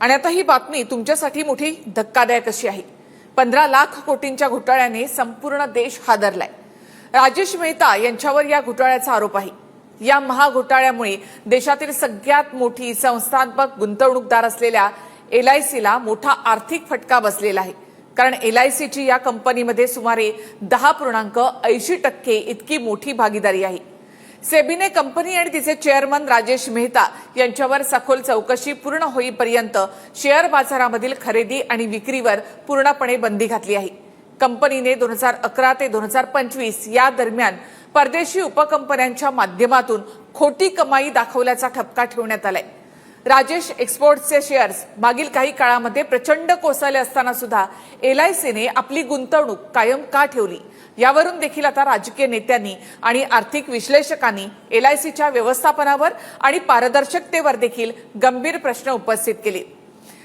आणि आता ही बातमी तुमच्यासाठी मोठी धक्कादायक अशी आहे। 15 लाख कोटींच्या घोटाळ्याने संपूर्ण देश हादरलाय। राजेश मेहता यांच्यावर या घोटाळ्याचा आरोप आहे। या महाघोटाळ्यामुळे देशातील सगळ्यात मोठी संस्थात्मक गुंतवणूकदार असलेल्या LICला मोठा आर्थिक फटका बसलेला आहे। कारण LICची या कंपनीमध्ये सुमारे 10.80% इतकी मोठी भागीदारी आहे। सेबीने कंपनी आणि तिचे चेअरमन राजेश मेहता यांच्यावर सखोल चौकशी पूर्ण होईपर्यंत शेअर बाजारामधील खरेदी आणि विक्रीवर पूर्णपणे बंदी घातली आहे। कंपनीने 2011 ते 2025 या दरम्यान परदेशी उपकंपन्यांच्या माध्यमातून खोटी कमाई दाखवल्याचा ठपका ठेवण्यात आलाय। राजेश एक्सपोर्ट्सचे शेअर्स मागील काही काळामध्ये प्रचंड कोसळले असताना सुद्धा LICने आपली गुंतवणूक कायम का ठेवली, यावरून देखील आता राजकीय नेत्यांनी आणि आर्थिक विश्लेषकांनी LICच्या व्यवस्थापनावर आणि पारदर्शकतेवर देखील गंभीर प्रश्न उपस्थित केले।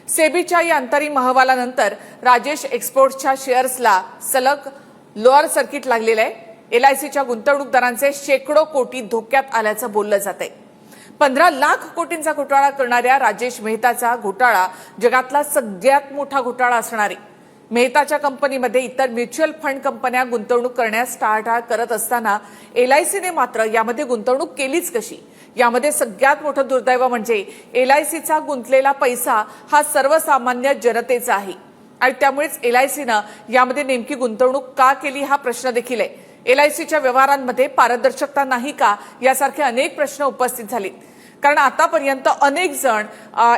सेबीच्या या अंतरिम अहवालानंतर राजेश एक्सपोर्ट्सच्या शेअर्सला सलग लोअर सर्किट लागलेलं आहे। LICच्या गुंतवणूकदारांचे शेकडो कोटी धोक्यात आल्याचं बोललं जातंय। 15 लाख कोटींचा घोटाळा करणाऱ्या राजेश मेहताचा घोटाळा जगातला सगळ्यात मोठा घोटाळा असणार आहे। मेहताच्या कंपनीमध्ये इतर म्युच्युअल फंड कंपन्या गुंतवणूक करण्यास टाळाटाळ करत असताना LICने मात्र यामध्ये गुंतवणूक केलीच कशी? यामध्ये सगळ्यात मोठं दुर्दैव म्हणजे LICचा गुंतलेला पैसा हा सर्वसामान्य जनतेचा आहे आणि त्यामुळेच LICनं यामध्ये नेमकी गुंतवणूक का केली हा प्रश्न देखील आहे। LICच्या व्यवहारांमध्ये पारदर्शकता नाही का, यासारखे अनेक प्रश्न उपस्थित झाले। कारण आतापर्यंत अनेक जण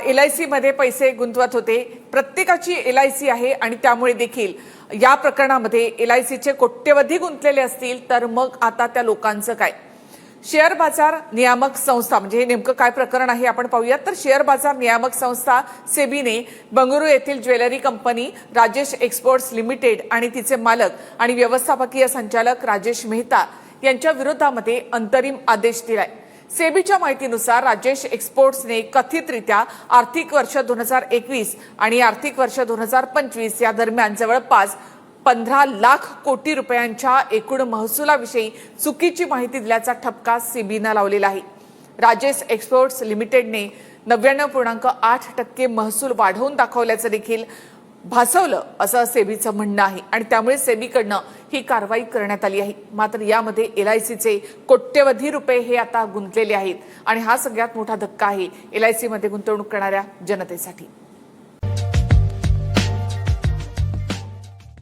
LIC मध्ये पैसे गुंतवत होते। प्रत्येकाची LIC आहे आणि त्यामुळे देखील या प्रकरणामध्ये LICचे कोट्यवधी गुंतलेले असतील तर मग आता त्या लोकांचं काय? शेअर बाजार नियामक संस्था म्हणजे हे नेमकं काय प्रकरण आहे आपण पाहूयात। तर शेअर बाजार नियामक संस्था सेबीने बंगळुरू येथील jewellery company Rajesh exports limited आणि तिचे मालक आणि व्यवस्थापकीय संचालक राजेश मेहता यांच्या विरोधामध्ये अंतरिम आदेश दिलाय। सेबीच्या माहितीनुसार राजेश एक्सपोर्ट्सने कथितरित्या आर्थिक वर्ष 2021 आणि आर्थिक वर्ष 2025 या दरम्यान जवळपास 15 लाख कोटी रुपयांच्या एकूण महसुलाविषयी चुकीची माहिती दिल्याचा ठपका सेबीने लावलेला आहे। राजेश एक्सपोर्ट्स लिमिटेडने 99.8% महसूल वाढवून दाखवल्याचं देखील भासवलं असं सेबीचं म्हणणं आहे आणि त्यामुळे सेबीकडनं ही कारवाई करण्यात आली आहे। मात्र यामध्ये LICचे कोट्यवधी रुपये हे आता गुंतलेले आहेत आणि हा सगळ्यात मोठा धक्का आहे LIC मध्ये गुंतवणूक करणाऱ्या जनतेसाठी।